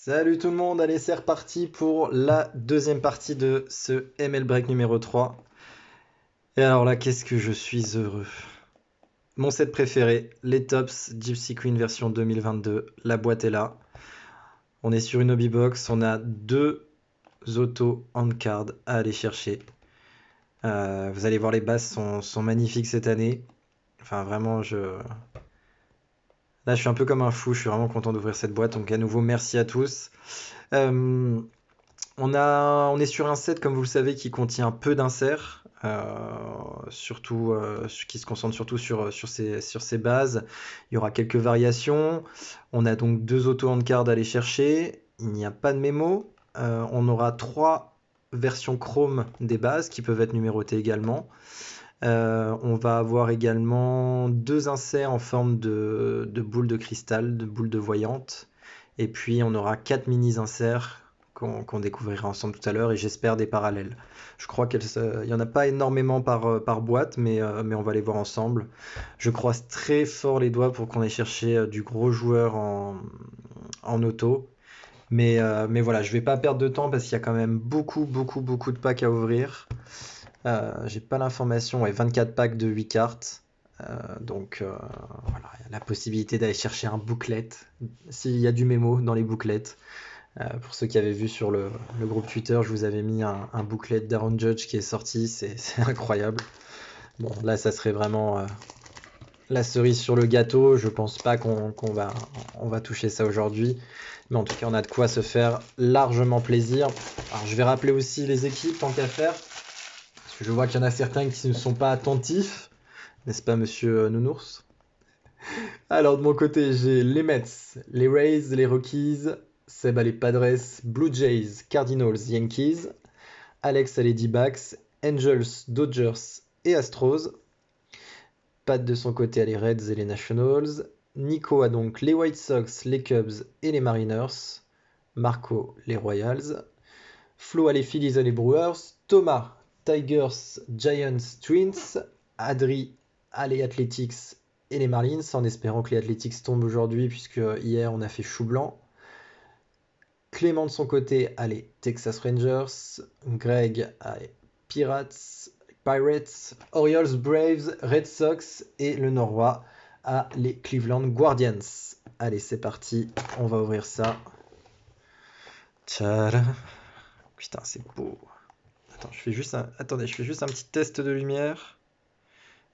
Salut tout le monde, allez c'est reparti pour la deuxième partie de ce ML Break numéro 3. Et alors là, qu'est-ce que je suis heureux. Mon set préféré, les Tops Gypsy Queen version 2022, la boîte est là. On est sur une hobby box, on a deux autos hand-card à aller chercher. Vous allez voir, les bases sont magnifiques cette année. Enfin vraiment, là je suis un peu comme un fou, je suis vraiment content d'ouvrir cette boîte. Donc à nouveau, merci à tous. Euh, on est sur un set, comme vous le savez, qui contient peu d'inserts, surtout, qui se concentre surtout sur ses bases. Il y aura quelques variations. On a donc deux auto-handcards à aller chercher. Il n'y a pas de mémo. On aura trois versions Chrome des bases qui peuvent être numérotées également. On va avoir également deux inserts en forme de boules de cristal, de boules de voyante. Et puis on aura quatre mini-inserts qu'on découvrira ensemble tout à l'heure, et j'espère des parallèles. Je crois qu'il n'y en a pas énormément par boîte, mais on va les voir ensemble. Je croise très fort les doigts pour qu'on ait cherché du gros joueur en auto. Mais voilà, je vais pas perdre de temps parce qu'il y a quand même beaucoup, beaucoup, beaucoup de packs à ouvrir. J'ai pas l'information, ouais, 24 packs de 8 cartes. Donc voilà, il y a la possibilité d'aller chercher un booklet, s'il y a du mémo dans les booklets. Pour ceux qui avaient vu sur le groupe Twitter, je vous avais mis un booklet d'Aaron Judge qui est sorti, c'est incroyable. Bon, là, ça serait vraiment la cerise sur le gâteau. Je pense pas qu'on va toucher ça aujourd'hui. Mais en tout cas, on a de quoi se faire largement plaisir. Alors, je vais rappeler aussi les équipes, tant qu'à faire. Parce que je vois qu'il y en a certains qui ne sont pas attentifs. N'est-ce pas, monsieur Nounours? Alors, de mon côté, j'ai les Mets, les Rays, les Rockies. Seb a les Padres, Blue Jays, Cardinals, Yankees. Alex a les D-backs, Angels, Dodgers et Astros. Pat de son côté a les Reds et les Nationals. Nico a donc les White Sox, les Cubs et les Mariners. Marco les Royals. Flo a les Phillies et les Brewers. Thomas, Tigers, Giants, Twins. Adri a les Athletics et les Marlins, en espérant que les Athletics tombent aujourd'hui, puisque hier on a fait chou blanc. Clément de son côté a les Texas Rangers. Greg a les Pirates, Orioles, Braves, Red Sox, et le Norrois a les Cleveland Guardians. Allez, c'est parti, on va ouvrir ça. Tchadam. Putain, c'est beau. Attends, attendez, je fais juste un petit test de lumière.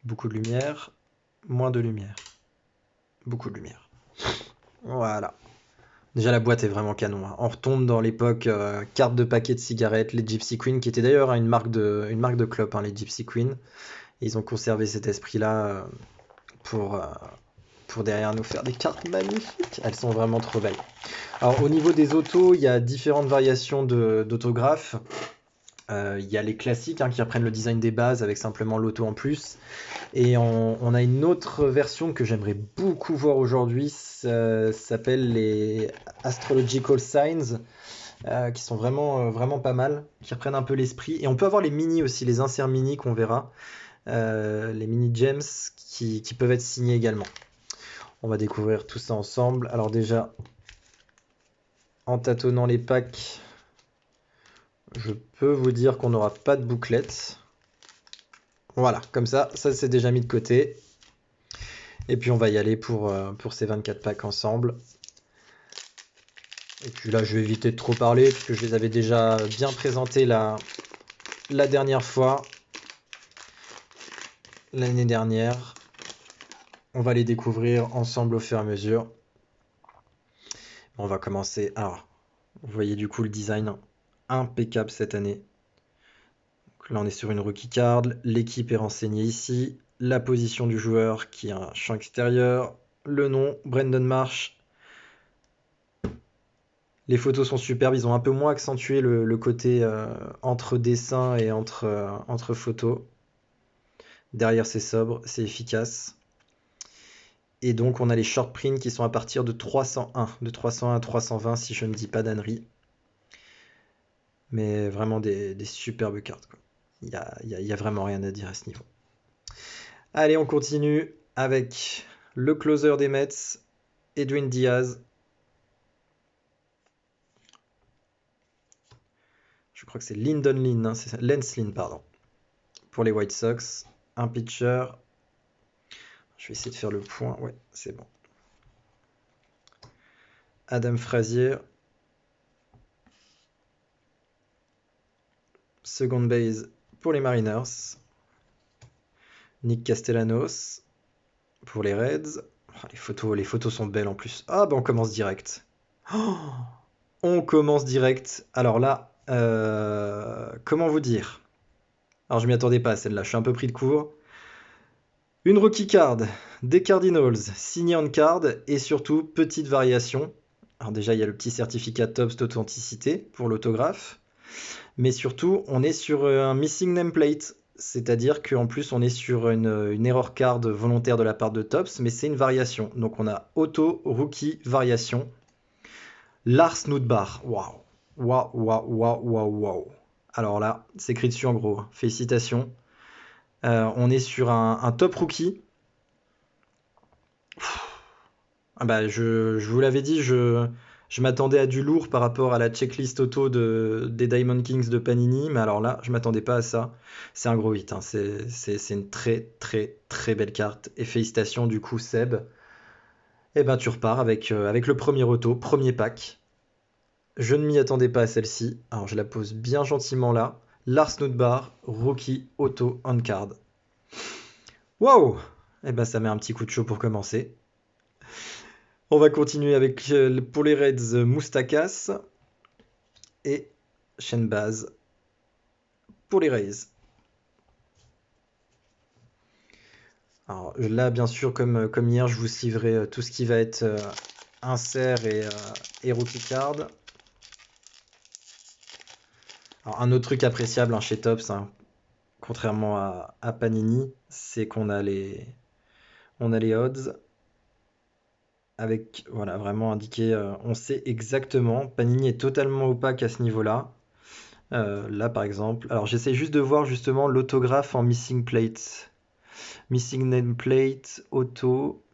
Beaucoup de lumière, moins de lumière. Beaucoup de lumière. Voilà. Déjà, la boîte est vraiment canon, hein. On retombe dans l'époque carte de paquet de cigarettes, les Gypsy Queen, qui était d'ailleurs une marque de clope, hein, les Gypsy Queen. Et ils ont conservé cet esprit-là pour, euh, pour derrière nous faire des cartes magnifiques. Elles sont vraiment trop belles. Alors, au niveau des autos, il y a différentes variations d'autographes. Il y a les classiques, hein, qui reprennent le design des bases avec simplement l'auto en plus. Et on a une autre version que j'aimerais beaucoup voir aujourd'hui, ça s'appelle les Astrological Signs, qui sont vraiment pas mal, qui reprennent un peu l'esprit. Et on peut avoir les mini aussi, les inserts mini qu'on verra, les mini gems qui peuvent être signés également. On va découvrir tout ça ensemble. Alors déjà, en tâtonnant les packs, je peux vous dire qu'on n'aura pas de bouclette. Voilà, comme ça c'est déjà mis de côté. Et puis on va y aller pour ces 24 packs ensemble. Et puis là, je vais éviter de trop parler, puisque je les avais déjà bien présentés la dernière fois, l'année dernière. On va les découvrir ensemble au fur et à mesure. On va commencer. Alors, vous voyez du coup le design impeccable cette année. Donc là, on est sur une rookie card. L'équipe est renseignée ici. La position du joueur qui est un champ extérieur. Le nom, Brandon Marsh. Les photos sont superbes, ils ont un peu moins accentué le côté entre dessin et entre photos. Derrière, c'est sobre, c'est efficace. Et donc, on a les short prints qui sont à partir de 301, de 301 à 320 si je ne dis pas d'ânerie. Mais vraiment des superbes cartes, quoi. Il y a vraiment rien à dire à ce niveau. Allez, on continue avec le closer des Mets, Edwin Diaz. Je crois que c'est Lyndon Lynn, hein, c'est ça, Lance Lynn, pardon. Pour les White Sox, un pitcher. Je vais essayer de faire le point. Ouais, c'est bon. Adam Frazier. Second base pour les Mariners. Nick Castellanos pour les Reds. Ah, les photos sont belles en plus. Ah bah on commence direct. Oh, on commence direct. Alors là, comment vous dire? Alors je m'y attendais pas à celle-là, je suis un peu pris de court. Une rookie card des Cardinals, signée en card et surtout petite variation. Alors déjà il y a le petit certificat TOPS d'authenticité pour l'autographe. Mais surtout, on est sur un missing nameplate, c'est-à-dire qu'en plus, on est sur une error card volontaire de la part de Tops, mais c'est une variation. Donc, on a auto, rookie, variation. Lars Nootbaar. Waouh. Waouh, waouh, waouh, waouh, waouh. Alors là, c'est écrit dessus en gros. Félicitations. On est sur un top rookie. Ah bah, je vous l'avais dit, je m'attendais à du lourd par rapport à la checklist auto des Diamond Kings de Panini, mais alors là, je m'attendais pas à ça. C'est un gros hit, hein. C'est une très très très belle carte. Et félicitations du coup Seb. Et ben tu repars avec le premier auto, premier pack. Je ne m'y attendais pas à celle-ci. Alors je la pose bien gentiment là. Lars Nootbaar, rookie auto on card. Wow! Et ben ça met un petit coup de chaud pour commencer. On va continuer avec, pour les Reds, Moustakas et Shenbaz pour les Rays. Alors là, bien sûr, comme hier, je vous suivrai tout ce qui va être insert et rookie card. Alors, un autre truc appréciable hein, chez Topps, hein, contrairement à Panini, c'est qu'on a on a les odds avec voilà, vraiment indiqué, on sait exactement. Panini est totalement opaque à ce niveau-là. Là, par exemple, alors j'essaie juste de voir justement l'autographe en missing plate. Missing nameplate, auto.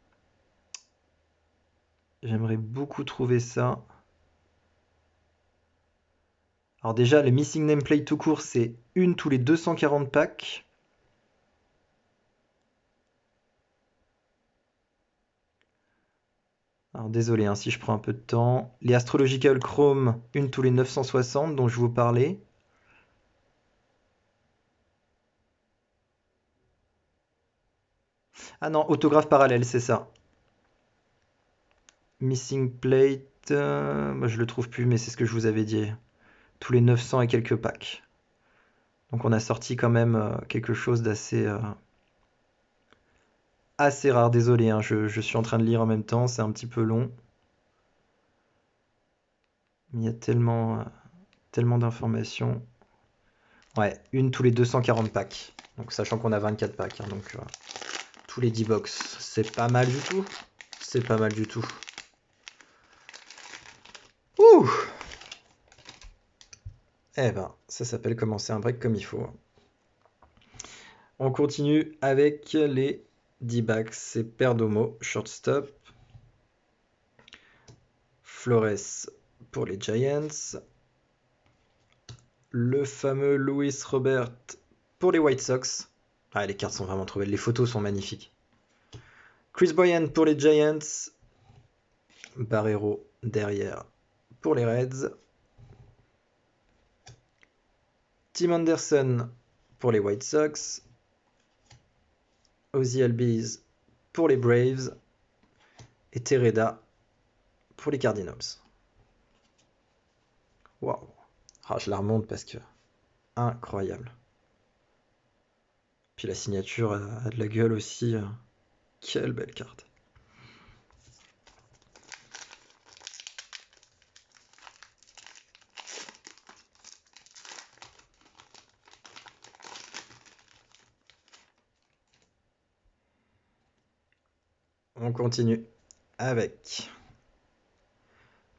J'aimerais beaucoup trouver ça. Alors déjà, le missing nameplate tout court, c'est une tous les 240 packs. Alors désolé hein, si je prends un peu de temps. Les Astrological Chrome, une tous les 960 dont je vous parlais. Ah non, autographe parallèle, c'est ça. Missing plate, bah, je le trouve plus, mais c'est ce que je vous avais dit. Tous les 900 et quelques packs. Donc on a sorti quand même quelque chose d'assez assez rare. Désolé, hein, je suis en train de lire en même temps, c'est un petit peu long. Mais il y a tellement d'informations. Ouais, une tous les 240 packs. Donc sachant qu'on a 24 packs, hein, donc tous les 10 box. C'est pas mal du tout. C'est pas mal du tout. Ouh! Eh ben, ça s'appelle commencer un break comme il faut. On continue avec les 10 backs. C'est Perdomo, shortstop. Flores pour les Giants. Le fameux Luis Robert pour les White Sox. Ah, les cartes sont vraiment trop belles. Les photos sont magnifiques. Chris Bryant pour les Giants. Barrero derrière pour les Reds. Tim Anderson pour les White Sox. Ozzy Albies pour les Braves. Et Tereda pour les Cardinals. Waouh! Ah, je la remonte parce que incroyable. Puis la signature a de la gueule aussi. Quelle belle carte. On continue avec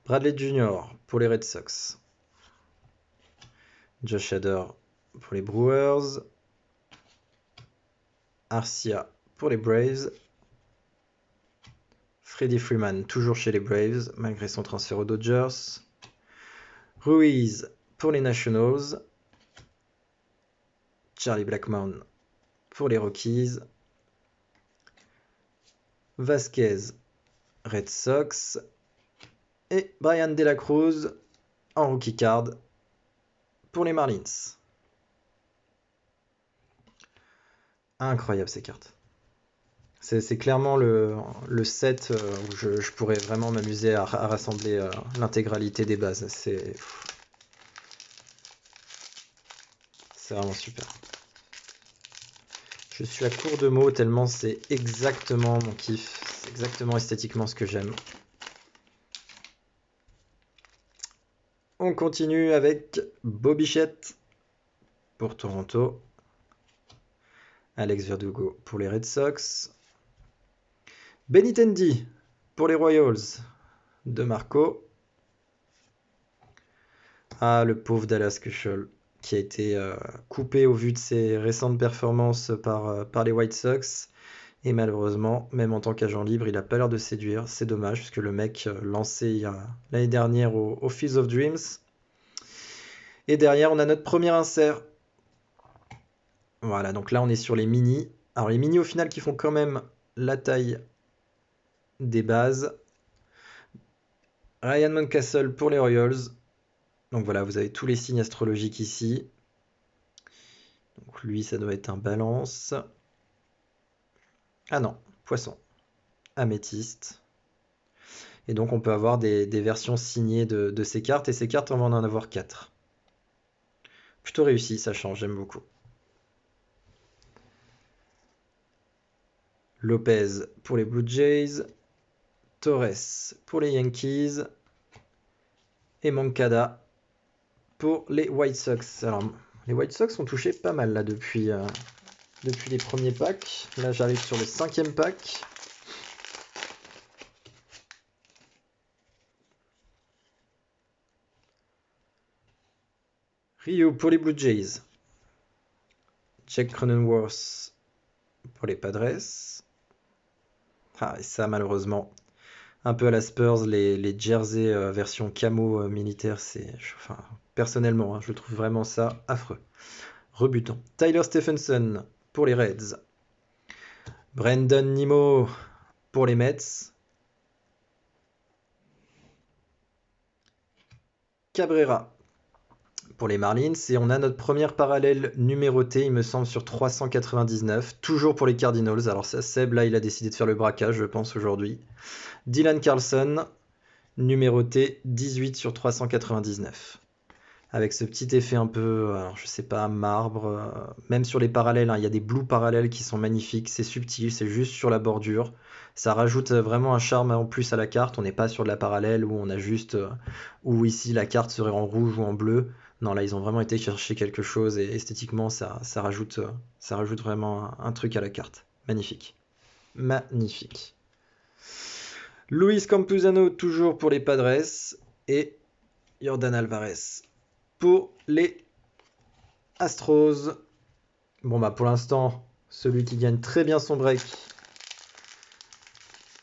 Bradley Jr. pour les Red Sox. Josh Hader pour les Brewers. Arcia pour les Braves. Freddie Freeman toujours chez les Braves malgré son transfert aux Dodgers. Ruiz pour les Nationals. Charlie Blackmon pour les Rockies. Vasquez, Red Sox. Et Brian De La Cruz en rookie card pour les Marlins. Incroyable ces cartes. C'est clairement le set où je pourrais vraiment m'amuser à rassembler l'intégralité des bases. C'est vraiment super. Je suis à court de mots tellement c'est exactement mon kiff. C'est exactement esthétiquement ce que j'aime. On continue avec Bo Bichette pour Toronto. Alex Verdugo pour les Red Sox. Benintendi pour les Royals de Marco. Ah, le pauvre Dallas Keuchel qui a été coupé au vu de ses récentes performances par les White Sox. Et malheureusement, même en tant qu'agent libre, il n'a pas l'air de séduire. C'est dommage, puisque le mec lancé l'année dernière au Fields of Dreams. Et derrière, on a notre premier insert. Voilà, donc là, on est sur les mini. Alors, les mini, au final, qui font quand même la taille des bases. Ryan Mountcastle pour les Royals. Donc voilà, vous avez tous les signes astrologiques ici. Donc lui, ça doit être un balance. Ah non, poisson. Améthyste. Et donc on peut avoir des versions signées de ces cartes. Et ces cartes, on va en avoir 4. Plutôt réussi, ça change, j'aime beaucoup. Lopez pour les Blue Jays. Torres pour les Yankees. Et Moncada pour les White Sox. Alors, les White Sox ont touché pas mal là depuis les premiers packs. Là, j'arrive sur le 5e pack. Rio pour les Blue Jays. Jake Cronenworth pour les Padres. Ah, et ça, malheureusement, un peu à la Spurs, les jerseys version camo militaire, enfin, personnellement, hein, je trouve vraiment ça affreux. Rebutant. Tyler Stephenson pour les Reds. Brandon Nimmo pour les Mets. Cabrera pour les Marlins. Et on a notre première parallèle numérotée, il me semble, sur 399. Toujours pour les Cardinals. Alors ça, Seb, là, il a décidé de faire le braquage, je pense, aujourd'hui. Dylan Carlson, numéroté 18 sur 399. Avec ce petit effet un peu, alors, je sais pas, marbre. Même sur les parallèles, hein, il y a des blues parallèles qui sont magnifiques. C'est subtil, c'est juste sur la bordure. Ça rajoute vraiment un charme en plus à la carte. On n'est pas sur de la parallèle où on a juste, où ici la carte serait en rouge ou en bleu. Non, là, ils ont vraiment été chercher quelque chose et esthétiquement, ça rajoute vraiment un truc à la carte. Magnifique. Magnifique. Luis Campuzano, toujours pour les Padres. Et Jordan Alvarez pour les Astros. Bon, bah, pour l'instant, celui qui gagne très bien son break,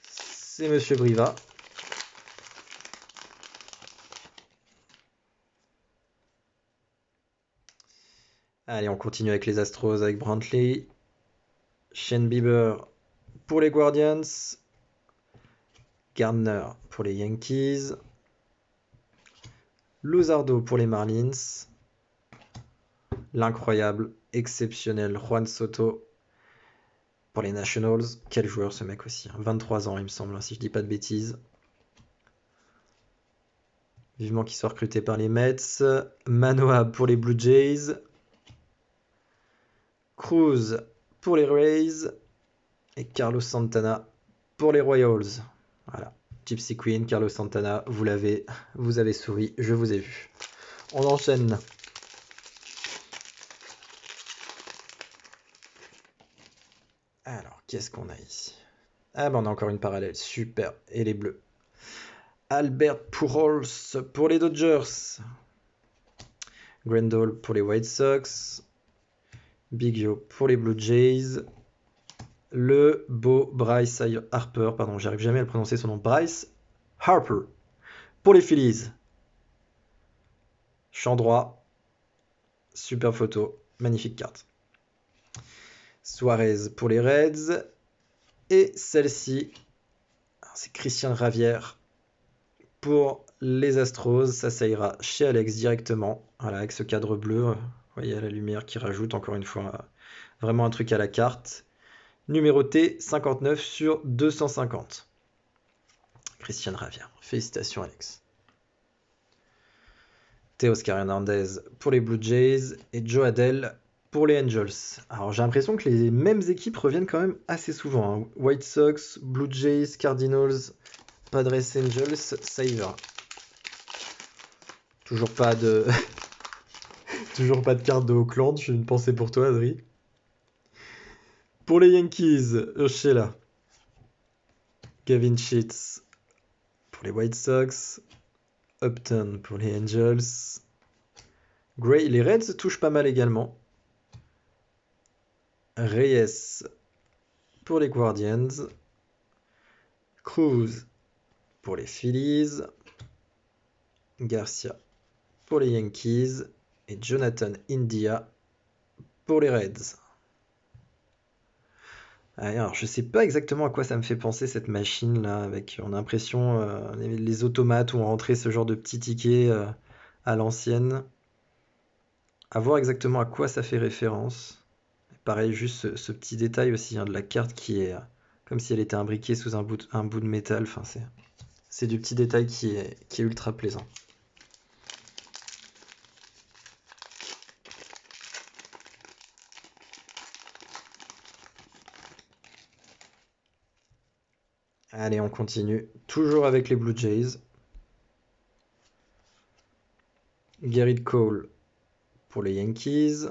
c'est Monsieur Briva. Allez, on continue avec les Astros, avec Brantley. Shane Bieber pour les Guardians. Gardner pour les Yankees. Luzardo pour les Marlins. L'incroyable, exceptionnel Juan Soto pour les Nationals. Quel joueur ce mec aussi. 23 ans, il me semble, si je dis pas de bêtises. Vivement qu'il soit recruté par les Mets. Manoa pour les Blue Jays. Cruz pour les Rays. Et Carlos Santana pour les Royals. Voilà. Gypsy Queen, Carlos Santana, vous avez souri, je vous ai vu. On enchaîne. Alors, qu'est-ce qu'on a ici? Ah ben on a encore une parallèle, super. Et les bleus. Albert Pujols pour les Dodgers. Grandal pour les White Sox. Big Joe pour les Blue Jays. Le beau Bryce Harper, pardon, j'arrive jamais à le prononcer son nom. Bryce Harper pour les Phillies. Champ droit, super photo, magnifique carte. Suarez pour les Reds. Et celle-ci, c'est Christian Ravière pour les Astros. Ça ira chez Alex directement. Voilà, avec ce cadre bleu, vous voyez la lumière qui rajoute encore une fois vraiment un truc à la carte. Numéroté 59 sur 250. Christian Ravière. Félicitations Alex. Teoscar Hernandez pour les Blue Jays et Joe Adell pour les Angels. Alors j'ai l'impression que les mêmes équipes reviennent quand même assez souvent. Hein. White Sox, Blue Jays, Cardinals, Padres, Angels, ça y va. Toujours pas de toujours pas de carte de Oakland. J'ai une pensée pour toi, Adri. Pour les Yankees, Urshela, Gavin Sheets pour les White Sox, Upton pour les Angels. Gray, les Reds touchent pas mal également. Reyes pour les Guardians. Cruz pour les Phillies. Garcia pour les Yankees. Et Jonathan India pour les Reds. Alors, je sais pas exactement à quoi ça me fait penser cette machine là, avec on a l'impression les automates ont rentré ce genre de petits tickets à l'ancienne. À voir exactement à quoi ça fait référence. Pareil, juste ce petit détail aussi hein, de la carte qui est comme si elle était imbriquée sous un bout de métal. Enfin, c'est du petit détail qui est ultra plaisant. Allez, on continue. Toujours avec les Blue Jays. Gerrit Cole pour les Yankees.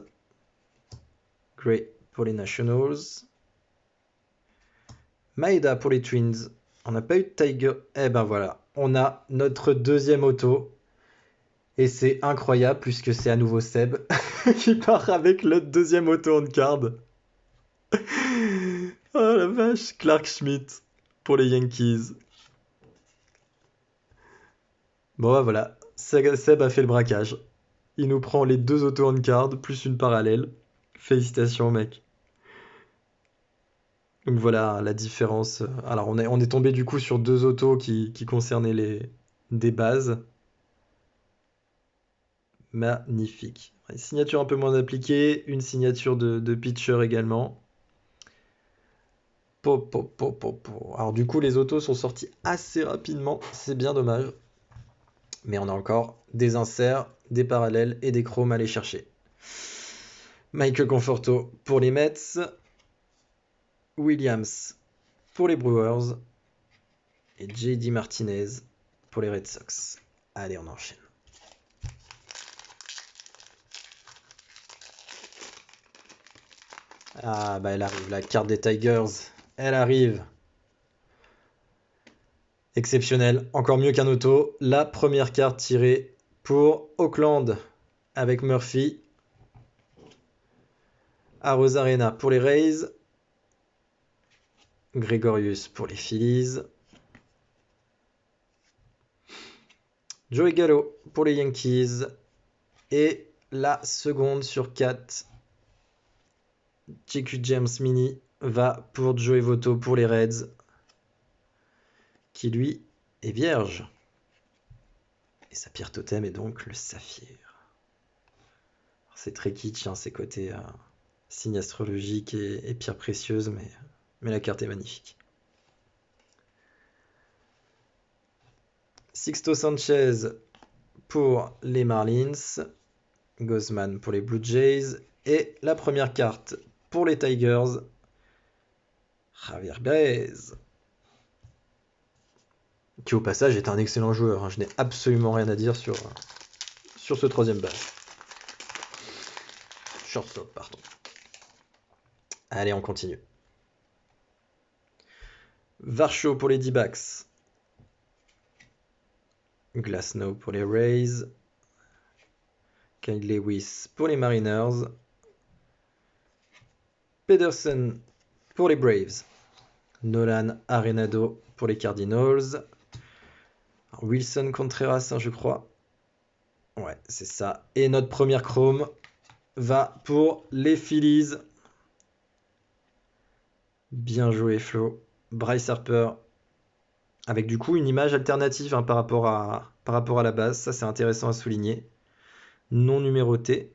Gray pour les Nationals. Maeda pour les Twins. On n'a pas eu de Tiger. Eh ben voilà, on a notre deuxième auto. Et c'est incroyable puisque c'est à nouveau Seb qui part avec le deuxième auto on card. Oh la vache, Clark Schmidt pour les Yankees. Bon bah voilà, Seb a fait le braquage. Il nous prend les deux autos on card plus une parallèle. Félicitations mec. Donc voilà la différence. Alors on est tombé du coup sur deux autos qui concernaient des bases. Magnifique. Une signature un peu moins appliquée, une signature de pitcher également. Alors du coup les autos sont sortis assez rapidement, c'est bien dommage. Mais on a encore des inserts, des parallèles et des chromes à aller chercher. Michael Conforto pour les Mets. Williams pour les Brewers. Et JD Martinez pour les Red Sox. Allez, on enchaîne. Ah bah elle arrive, la carte des Tigers. Elle arrive. Exceptionnel, encore mieux qu'un auto. La première carte tirée pour Oakland avec Murphy. Arena pour les Rays. Gregorius pour les Phillies. Joey Gallo pour les Yankees. Et la seconde sur 4. JQ James Mini va pour Joey Votto pour les Reds. Qui lui est vierge. Et sa pierre totem est donc le saphir. C'est très kitsch, hein, ces côtés signes astrologiques et pierres précieuses, mais la carte est magnifique. Sixto Sanchez pour les Marlins, Gosman pour les Blue Jays, et la première carte pour les Tigers, Javier Baez, qui au passage est un excellent joueur. Hein. Je n'ai absolument rien à dire sur ce troisième base. Shortstop, pardon. Allez, on continue. Varsho pour les D-backs. Glasnow pour les Rays. Kyle Lewis pour les Mariners. Pedersen pour les Braves. Nolan Arenado pour les Cardinals. Wilson Contreras, hein, je crois. Ouais, c'est ça. Et notre première chrome va pour les Phillies. Bien joué, Flo. Bryce Harper. Avec du coup une image alternative hein, par rapport à la base. Ça, c'est intéressant à souligner. Non numéroté.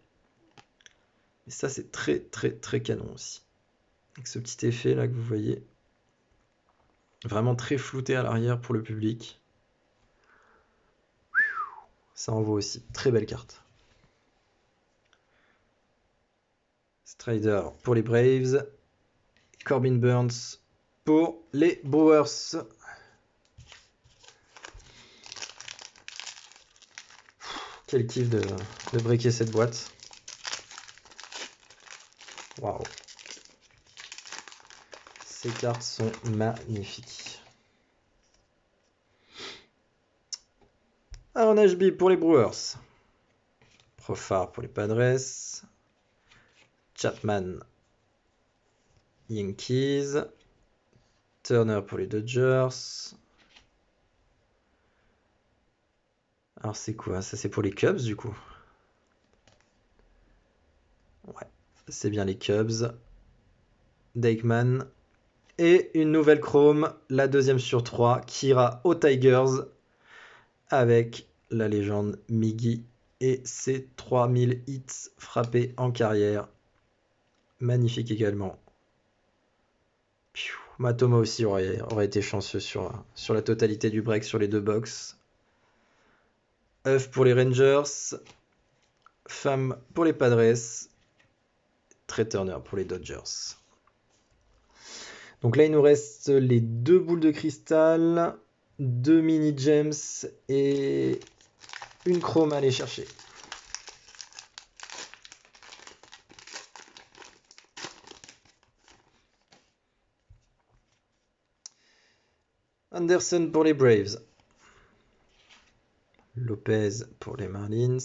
Et ça, c'est très, très, très canon aussi. Avec ce petit effet là que vous voyez. Vraiment très flouté à l'arrière pour le public. Ça en vaut aussi. Très belle carte. Strider pour les Braves. Corbin Burns pour les Brewers. Quel kiff de breaker cette boîte. Waouh. Ces cartes sont magnifiques. Aaron HB pour les Brewers. Profar pour les Padres. Chapman Yankees. Turner pour les Dodgers. Alors c'est quoi? Ça c'est pour les Cubs du coup. Ouais, c'est bien les Cubs. Dakeman. Et une nouvelle chrome, la deuxième sur 3, qui ira aux Tigers avec la légende Miggy et ses 3000 hits frappés en carrière. Magnifique également. Matoma aussi aurait été chanceux sur la totalité du break sur les deux box. Œuf pour les Rangers. Femme pour les Padres. Trey Turner pour les Dodgers. Donc là, il nous reste les deux boules de cristal, deux mini gems et une chrome à aller chercher. Anderson pour les Braves. Lopez pour les Marlins.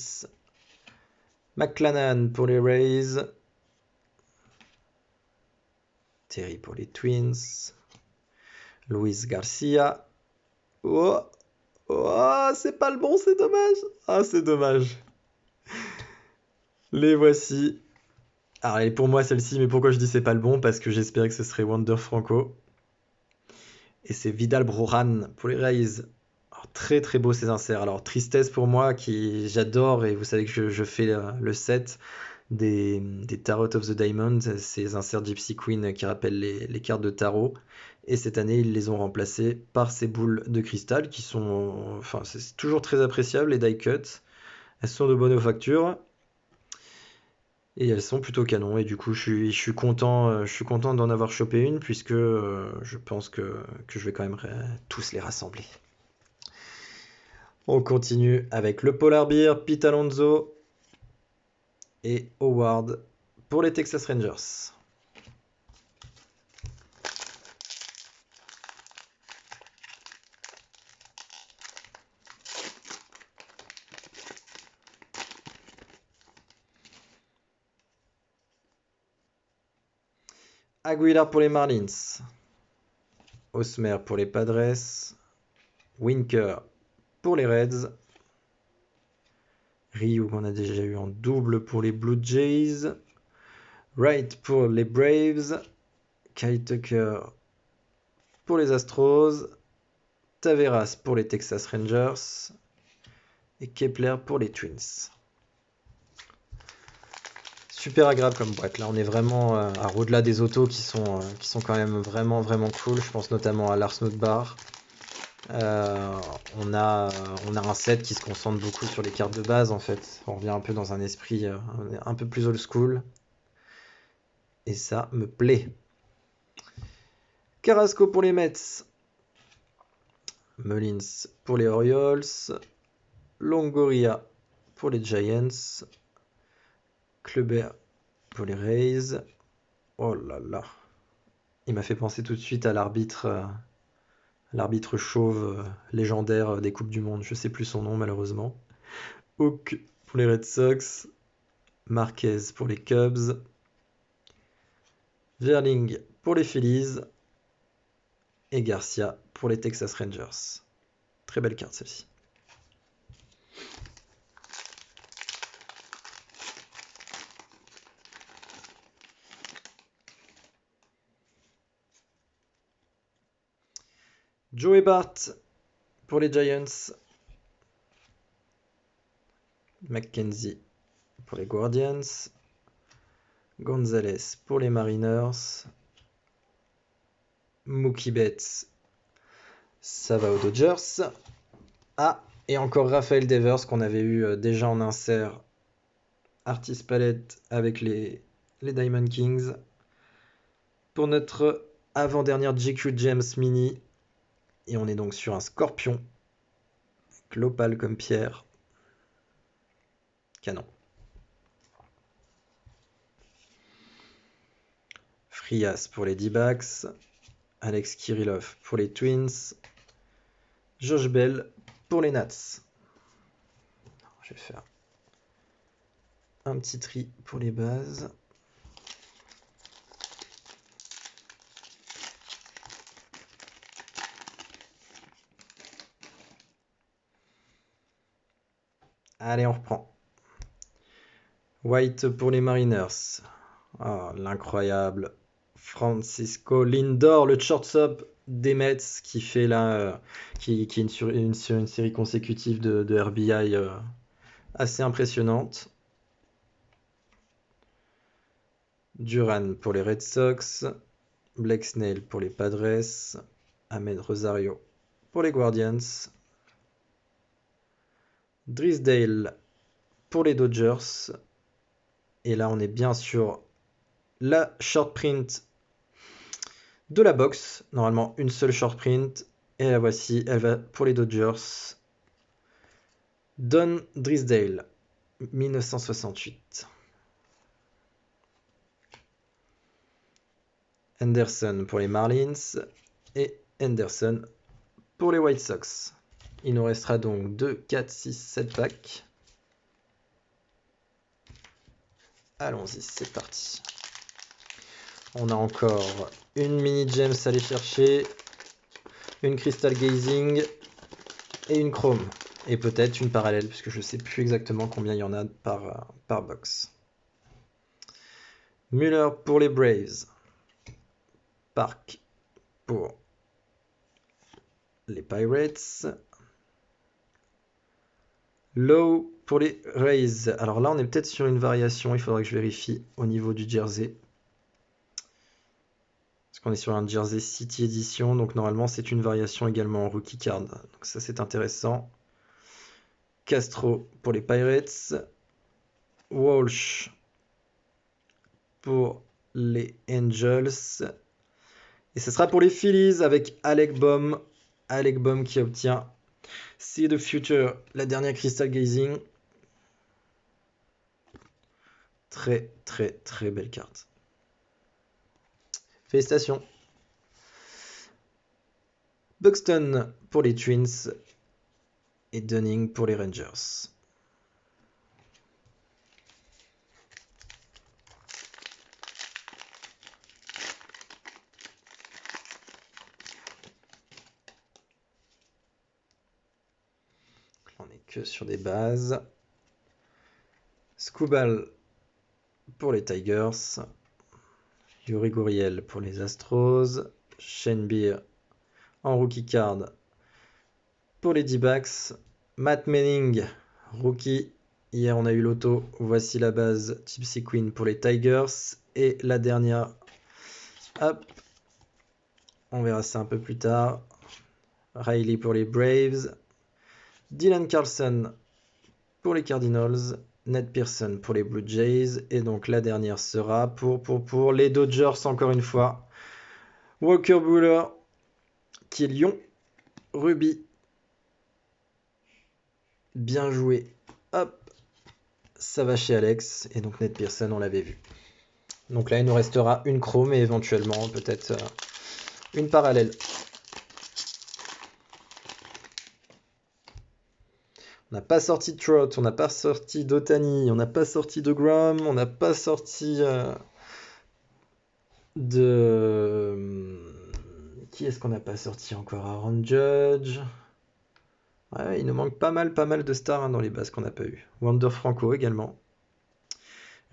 McClanahan pour les Rays. Terry pour les Twins. Luis Garcia. Oh, oh c'est pas le bon, c'est dommage. Ah, c'est dommage. Les voici. Alors, elle est pour moi celle-ci, mais pourquoi je dis c'est pas le bon? Parce que j'espérais que ce serait Wander Franco. Et c'est Vidal Brujan pour les Rays. Alors, très très beau ces inserts. Alors, tristesse pour moi, qui j'adore, et vous savez que je fais le set des Tarot of the Diamond, ces inserts Gypsy Queen qui rappellent les cartes de tarot. Et cette année, ils les ont remplacés par ces boules de cristal qui sont. Enfin, c'est toujours très appréciable, les die cuts. Elles sont de bonne facture. Et elles sont plutôt canon. Et du coup, je suis content d'en avoir chopé une, puisque je pense que je vais quand même tous les rassembler. On continue avec le Polar Bear, Pete Alonso et Howard pour les Texas Rangers. Aguilar pour les Marlins. Hosmer pour les Padres. Winker pour les Reds. Ryu qu'on a déjà eu en double pour les Blue Jays. Wright pour les Braves. Kyle Tucker pour les Astros. Taveras pour les Texas Rangers. Et Kepler pour les Twins. Super agréable comme boîte. Là, on est vraiment au-delà des autos qui sont quand même vraiment, vraiment cool. Je pense notamment à Lars Nootbaar. On a un set qui se concentre beaucoup sur les cartes de base en fait. On revient un peu dans un esprit un peu plus old school. Et ça me plaît. Carrasco pour les Mets. Mullins pour les Orioles. Longoria pour les Giants. Kluber pour les Rays. Oh là là. Il m'a fait penser tout de suite à l'arbitre chauve légendaire des Coupes du Monde. Je sais plus son nom malheureusement. Hawk pour les Red Sox. Marquez pour les Cubs. Verling pour les Phillies. Et Garcia pour les Texas Rangers. Très belle carte celle-ci. Joey Bart pour les Giants. Mackenzie pour les Guardians. Gonzalez pour les Mariners. Mookie Betts, ça va aux Dodgers. Ah, et encore Rafael Devers qu'on avait eu déjà en insert. Artist Palette avec les Diamond Kings. Pour notre avant-dernière GQ James Mini. Et on est donc sur un Scorpion. Global comme pierre. Canon. Frias pour les D-backs. Alex Kirillov pour les Twins. Josh Bell pour les Nats. Je vais faire un petit tri pour les bases. Allez, on reprend. White pour les Mariners. Oh, l'incroyable Francisco Lindor, le shortstop des Mets, qui fait là, qui est une série consécutive de RBI assez impressionnante. Duran pour les Red Sox. Blake Snell pour les Padres. Ahmed Rosario pour les Guardians. Drysdale pour les Dodgers. Et là, on est bien sur la short print de la box. Normalement, une seule short print. Et la voici, elle va pour les Dodgers. Don Drysdale, 1968. Anderson pour les Marlins. Et Anderson pour les White Sox. Il nous restera donc 2, 4, 6, 7 packs. Allons-y, c'est parti. On a encore une mini gems à aller chercher, une crystal gazing et une chrome. Et peut-être une parallèle, puisque je ne sais plus exactement combien il y en a par box. Muller pour les Braves. Park pour les Pirates. Lowe pour les Rays. Alors là, on est peut-être sur une variation. Il faudra que je vérifie au niveau du jersey. Parce qu'on est sur un jersey City Edition. Donc normalement, c'est une variation également en rookie card. Donc ça, c'est intéressant. Castro pour les Pirates. Walsh pour les Angels. Et ce sera pour les Phillies avec Alec Bohm. Alec Bohm qui obtient See the Future, la dernière Crystal Gazing. Très très très belle carte. Félicitations. Buxton pour les Twins et Dunning pour les Rangers. On n'est que sur des bases. Skubal pour les Tigers. Yuri Gurriel pour les Astros. Shane Beer en rookie card pour les D-backs. Matt Manning, rookie. Hier on a eu l'auto. Voici la base Gypsy Queen pour les Tigers. Et la dernière, hop, on verra ça un peu plus tard. Riley pour les Braves. Dylan Carlson pour les Cardinals. Ned Pearson pour les Blue Jays. Et donc la dernière sera pour les Dodgers encore une fois. Walker Buehler qui est Lyon. Ruby. Bien joué. Hop. Ça va chez Alex. Et donc Ned Pearson, on l'avait vu. Donc là, il nous restera une chrome et éventuellement peut-être une parallèle. On n'a pas sorti de Trout, on n'a pas sorti d'Otani, on n'a pas sorti de Grom, on n'a pas sorti de... Qui est-ce qu'on n'a pas sorti encore? Aaron Judge. Ouais, il nous manque pas mal de stars dans les bases qu'on n'a pas eu. Wander Franco également.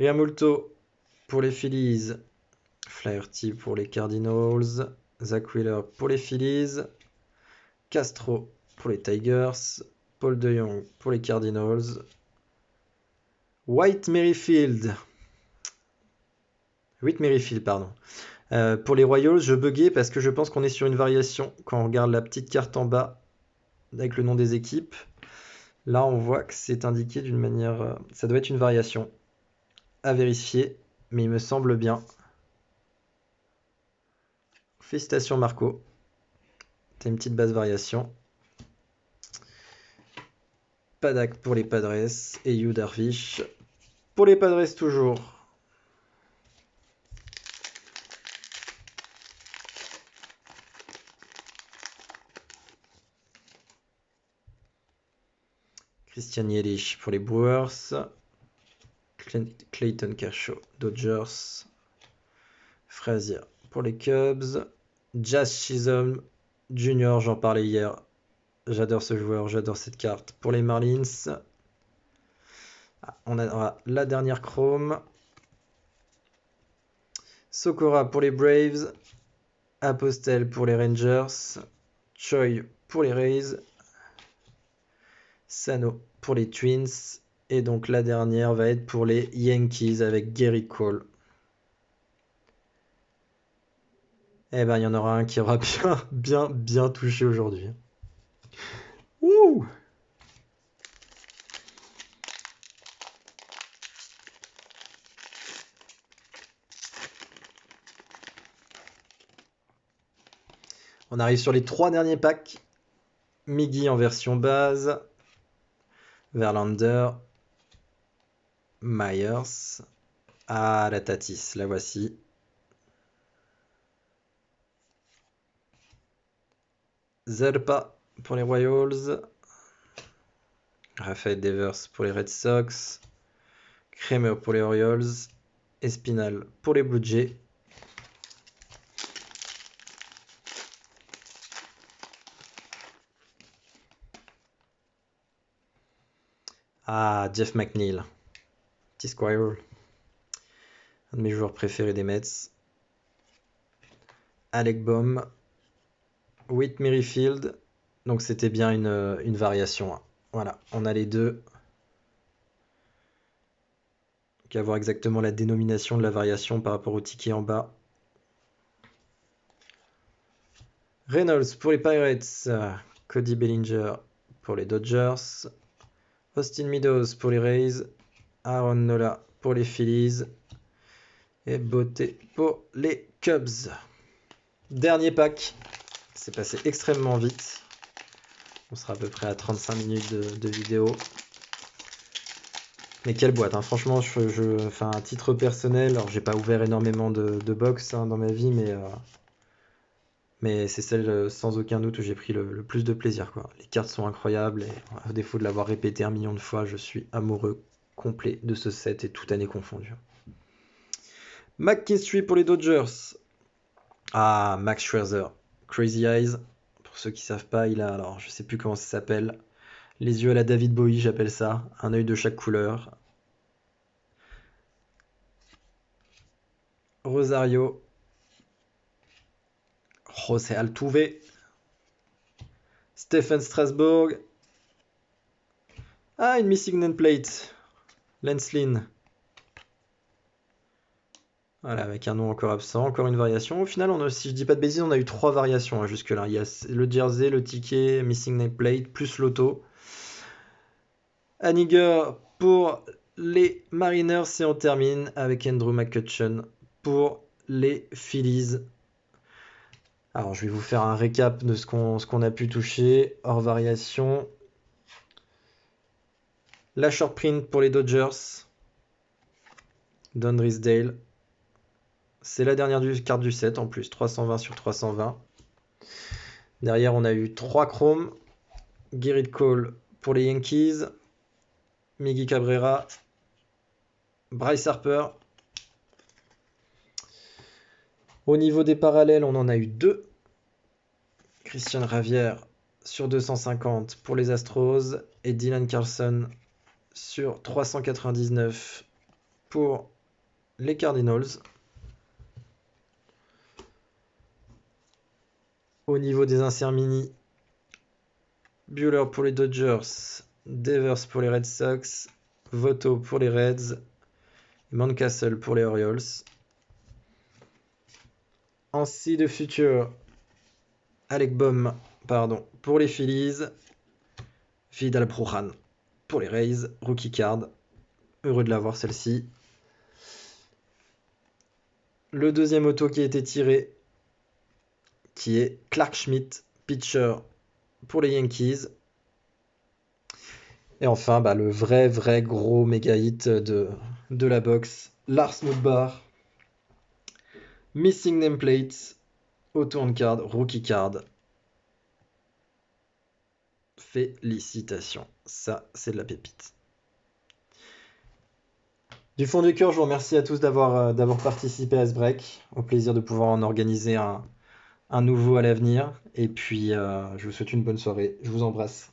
Realmuto pour les Phillies. Flaherty pour les Cardinals. Zach Wheeler pour les Phillies. Castro pour les Tigers. Paul DeJong pour les Cardinals. Whit Merrifield, pardon. Pour les Royals, je buguais parce que je pense qu'on est sur une variation. Quand on regarde la petite carte en bas avec le nom des équipes, là on voit que c'est indiqué d'une manière... ça doit être une variation. À vérifier, mais il me semble bien. Félicitations Marco. T'as une petite basse variation. Padak pour les Padres et Yu Darvish pour les Padres toujours. Christian Yelich pour les Brewers. Clayton Kershaw, Dodgers. Frazier pour les Cubs. Jazz Chisholm Jr., j'en parlais hier. J'adore ce joueur, j'adore cette carte. Pour les Marlins, on a la dernière chrome. Sokora pour les Braves. Apostel pour les Rangers. Choi pour les Rays. Sano pour les Twins. Et donc la dernière va être pour les Yankees avec Gary Cole. Eh ben, il y en aura un qui aura bien touché aujourd'hui. Wouh! On arrive sur les 3 derniers packs. Miggy en version base. Verlander. Myers. Ah, la Tatis, la voici. Zerpa pour les Royals. Rafael Devers pour les Red Sox. Kramer pour les Orioles. Espinal pour les Blue Jays. Ah, Jeff McNeil. Petit Squire. Un de mes joueurs préférés des Mets. Alec Bohm. Whit Merrifield. Donc c'était bien une variation. Hein. Voilà, on a les deux. Donc à voir exactement la dénomination de la variation par rapport au ticket en bas. Reynolds pour les Pirates. Cody Bellinger pour les Dodgers. Austin Meadows pour les Rays. Aaron Nola pour les Phillies. Et Beauté pour les Cubs. Dernier pack. C'est passé extrêmement vite. On sera à peu près à 35 minutes de vidéo. Mais quelle boîte, hein. Franchement, enfin, à titre personnel, alors j'ai pas ouvert énormément de box hein, dans ma vie, mais c'est celle sans aucun doute où j'ai pris le plus de plaisir, quoi. Les cartes sont incroyables et à défaut de l'avoir répété 1 million de fois, je suis amoureux complet de ce set et toute année confondue. McKinstry pour les Dodgers. Ah, Max Scherzer. Crazy Eyes. Pour ceux qui savent pas, il a, alors je sais plus comment ça s'appelle. Les yeux à la David Bowie, j'appelle ça. Un œil de chaque couleur. Rosario. José Altuve. Stephen Strasburg. Ah, une missing nameplate. Lance Lynn. Voilà, avec un nom encore absent, encore une variation. Au final, si je dis pas de bêtises, on a eu 3 variations hein, jusque-là. Il y a le jersey, le ticket, missing nameplate, plus l'auto. Haniger pour les Mariners et on termine avec Andrew McCutchen pour les Phillies. Alors, je vais vous faire un récap de ce qu'on a pu toucher, hors variation. La short print pour les Dodgers. Don Drisdale. C'est la dernière carte du set en plus, 320 sur 320. Derrière, on a eu 3 chromes. Gerrit Cole pour les Yankees. Miggy Cabrera. Bryce Harper. Au niveau des parallèles, on en a eu 2. Christian Javier sur 250 pour les Astros et Dylan Carlson sur 399 pour les Cardinals. Au niveau des inserts mini, Buehler pour les Dodgers, Devers pour les Red Sox, Votto pour les Reds, Mountcastle pour les Orioles. Ainsi de futur, Alec Bohm, pardon, pour les Phillies, Vidal Brujan pour les Rays, rookie card, heureux de l'avoir celle-ci. Le deuxième auto qui a été tiré, qui est Clark Schmidt, pitcher pour les Yankees. Et enfin, le vrai gros méga hit de la box, Lars Nootbaar, Missing Nameplate, auto on card, rookie card. Félicitations, ça c'est de la pépite. Du fond du cœur, je vous remercie à tous d'avoir participé à ce break. Au plaisir de pouvoir en organiser un nouveau à l'avenir. Et puis, je vous souhaite une bonne soirée. Je vous embrasse.